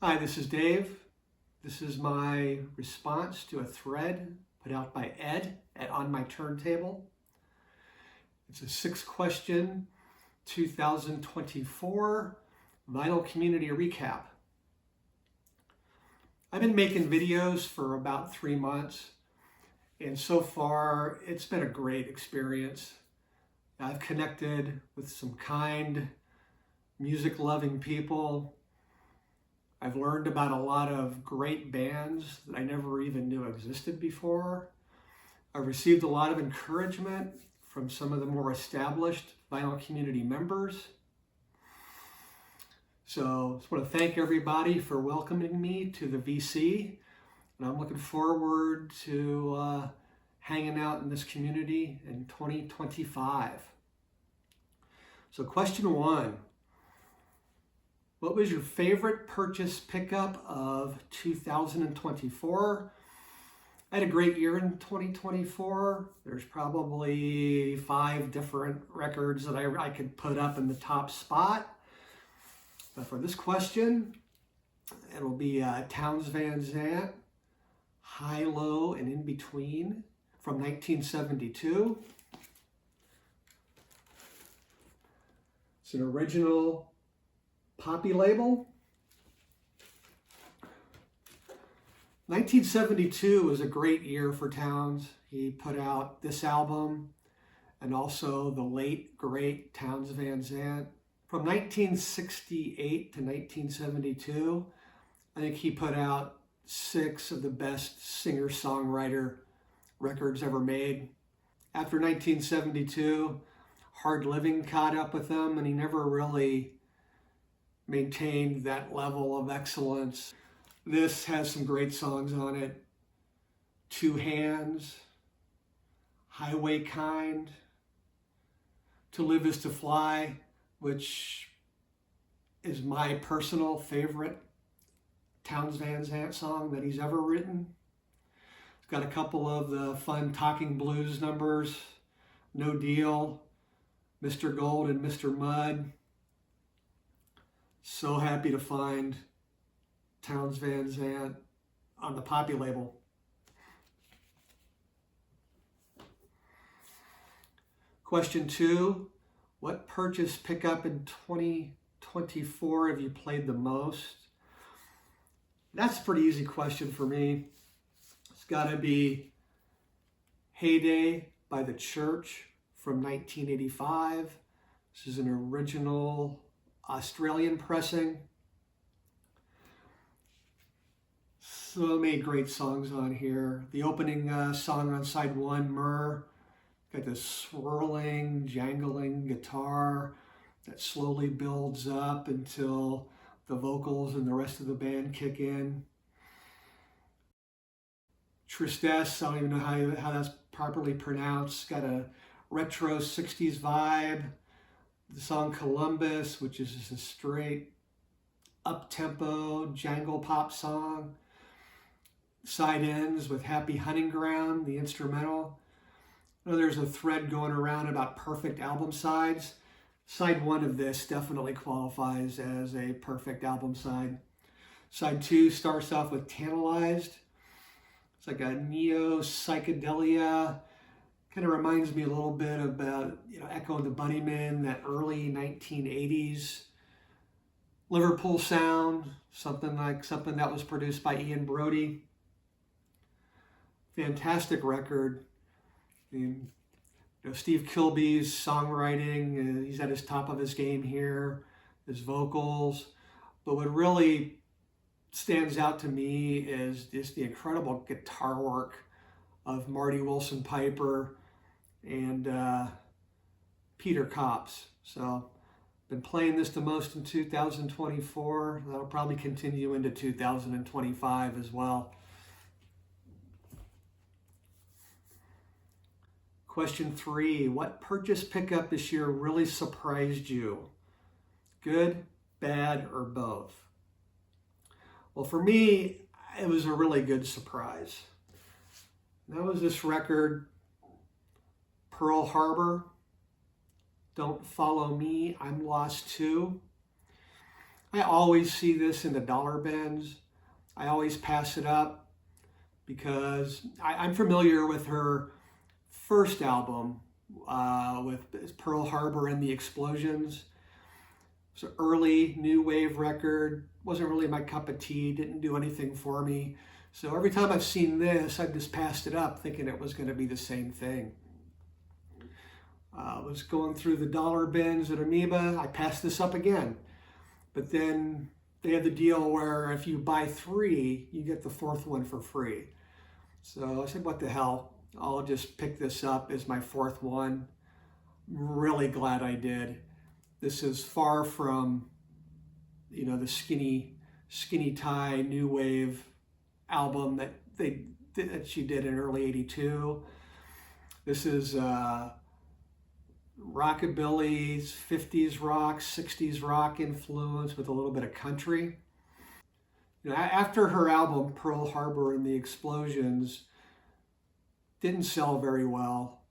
Hi, this is Dave. This is my response to a thread put out by Ed at On My Turntable. It's a 6-question 2024 Vinyl Community Recap. I've been making videos for about 3 months, and so far it's been a great experience. I've connected with some kind, music-loving people. I've learned about a lot of great bands that I never even knew existed before. I've received a lot of encouragement from some of the more established vinyl community members. So I just want to thank everybody for welcoming me to the VC. And I'm looking forward to hanging out in this community in 2025. So question 1. What was your favorite purchase pickup of 2024? I had a great year in 2024. There's probably 5 different records that I could put up in the top spot. But for this question, it'll be Townes Van Zandt, High, Low, and In Between from 1972. It's an original Poppy label. 1972 was a great year for Townes. He put out this album and also the late, great Townes Van Zandt. From 1968 to 1972, I think he put out 6 of the best singer-songwriter records ever made. After 1972, Hard Living caught up with him, and he never really maintained that level of excellence. This has some great songs on it. Two Hands, Highway Kind, To Live Is to Fly, which is my personal favorite Townes Van Zandt song that he's ever written. It's got a couple of the fun talking blues numbers, No Deal, Mr. Gold and Mr. Mud. So happy to find Townes Van Zandt on the Poppy label. Question 2, what purchase pickup in 2024 have you played the most? That's a pretty easy question for me. It's got to be Heyday by The Church from 1985. This is an original Australian pressing. So many great songs on here. The opening song on side 1, Myrrh, got this swirling, jangling guitar that slowly builds up until the vocals and the rest of the band kick in. Tristesse, I don't even know how that's properly pronounced. Got a retro 60s vibe. The song Columbus, which is just a straight up-tempo jangle pop song. Side ends with Happy Hunting Ground, the instrumental. I know there's a thread going around about perfect album sides. Side 1 of this definitely qualifies as a perfect album side. Side 2 starts off with Tantalized. It's like a neo-psychedelia. Kind of reminds me a little bit about, Echo and the Bunnymen, that early 1980s Liverpool sound, something that was produced by Ian Brody. Fantastic record. Steve Kilbee's songwriting, he's at his top of his game here, his vocals. But what really stands out to me is just the incredible guitar work of Marty Wilson Piper and Peter Kops. So been playing this the most in 2024. That'll probably continue into 2025 as well. Question 3, what purchase pickup this year really surprised you? Good, bad, or both? Well, for me, it was a really good surprise. That was this record, Pearl Harbor, Don't Follow Me, I'm Lost Too. I always see this in the dollar bins. I always pass it up because I'm familiar with her first album with Pearl Harbor and the Explosions. It's an early new wave record. Wasn't really my cup of tea. Didn't do anything for me. So every time I've seen this, I've just passed it up thinking it was going to be the same thing. I was going through the dollar bins at Amoeba. I passed this up again. But then they had the deal where if you buy 3, you get the 4th one for free. So I said, what the hell? I'll just pick this up as my 4th one. Really glad I did. This is far from, the skinny tie new wave album that she did in early '82. This is rockabilly's 50s rock, 60s rock influence with a little bit of country. After her album Pearl Harbor and the Explosions didn't sell very well,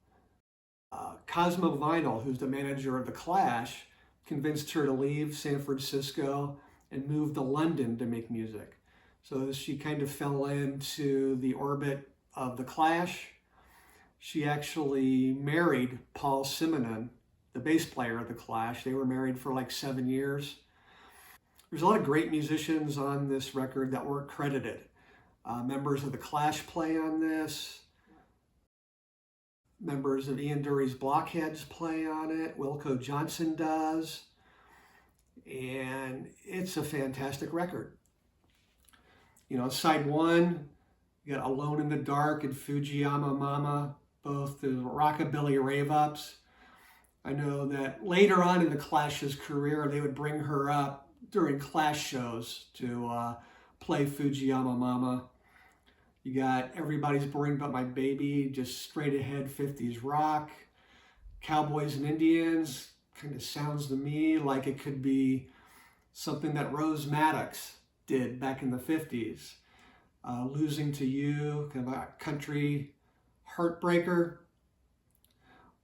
Cosmo Vinyl, who's the manager of The Clash, convinced her to leave San Francisco and move to London to make music. So she kind of fell into the orbit of The Clash. She actually married Paul Simonon, the bass player of The Clash. They were married for like 7 years. There's a lot of great musicians on this record that weren't credited. Members of The Clash play on this. Members of Ian Dury's Blockheads play on it. Wilco Johnson does. And it's a fantastic record. Side 1, you got Alone in the Dark and Fujiyama Mama, both the rockabilly rave-ups. I know that later on in the Clash's career, they would bring her up during Clash shows to play Fujiyama Mama. You got Everybody's Boring But My Baby, just straight ahead 50s rock. Cowboys and Indians kind of sounds to me like it could be something that Rose Maddox did back in the 50s. Losing to You, kind of a country heartbreaker.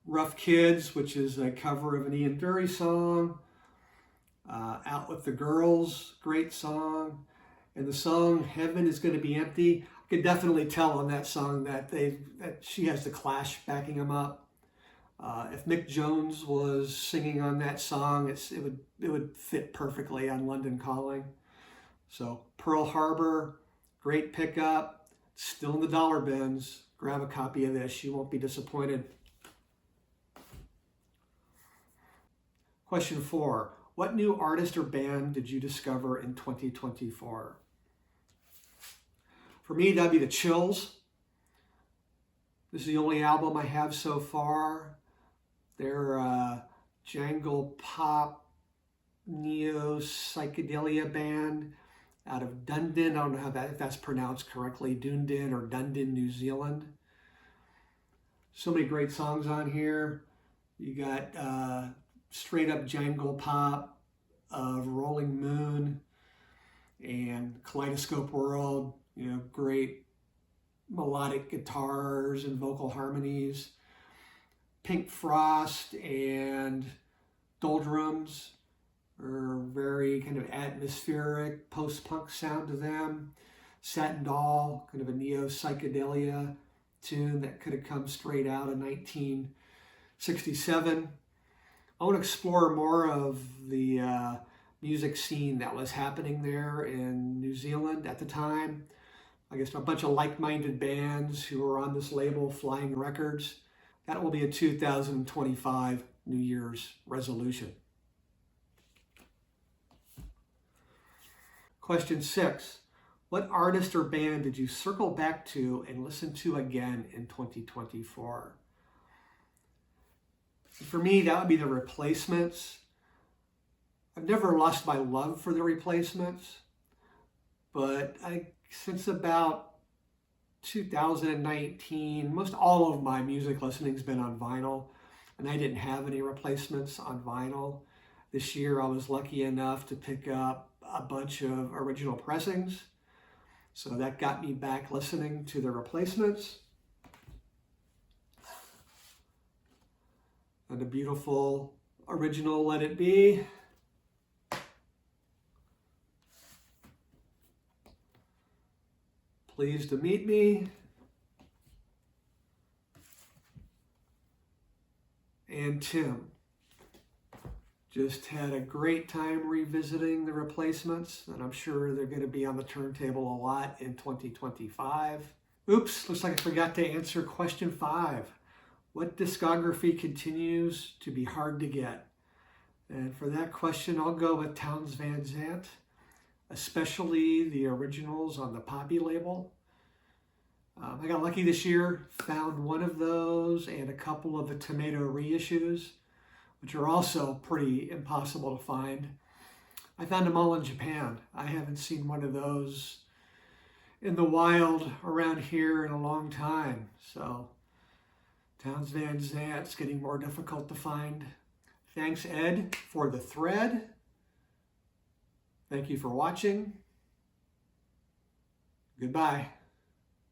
Rough Kids, which is a cover of an Ian Dury song. Out with the Girls, great song. And the song Heaven Is Going to Be Empty, I could definitely tell on that song that she has the Clash backing them up. If Mick Jones was singing on that song, it would fit perfectly on London Calling. So Pearl Harbor, great pickup, still in the dollar bins. Grab a copy of this, you won't be disappointed. Question 4. What new artist or band did you discover in 2024? For me, that'd be the Chills. This is the only album I have so far. They're a jangle pop, neo psychedelia band out of Dunedin. I don't know if that's pronounced correctly, Dunedin or Dunedin, New Zealand. So many great songs on here. You got straight up jangle pop of Rolling Moon and Kaleidoscope World, great melodic guitars and vocal harmonies. Pink Frost and Doldrums are very kind of atmospheric post-punk sound to them. Satin Doll, kind of a neo-psychedelia tune that could have come straight out of 1967. I want to explore more of the music scene that was happening there in New Zealand at the time. I guess a bunch of like-minded bands who were on this label, Flying Records. That will be a 2025 New Year's resolution. Question 6. What artist or band did you circle back to and listen to again in 2024? For me, that would be the Replacements. I've never lost my love for the Replacements, but since about 2019, most all of my music listening's been on vinyl, and I didn't have any Replacements on vinyl. This year, I was lucky enough to pick up a bunch of original pressings, so that got me back listening to the Replacements. And the beautiful original Let It Be. pleased to meet me. And Tim. Just had a great time revisiting the replacements, and I'm sure they're going to be on the turntable a lot in 2025. Oops, looks like I forgot to answer question 5. What discography continues to be hard to get? And for that question, I'll go with Townes Van Zandt, especially the originals on the Poppy label. I got lucky this year, found one of those and a couple of the Tomato reissues, which are also pretty impossible to find. I found them all in Japan. I haven't seen one of those in the wild around here in a long time. So Townes Van Zandt's getting more difficult to find. Thanks, Ed, for the thread. Thank you for watching. Goodbye.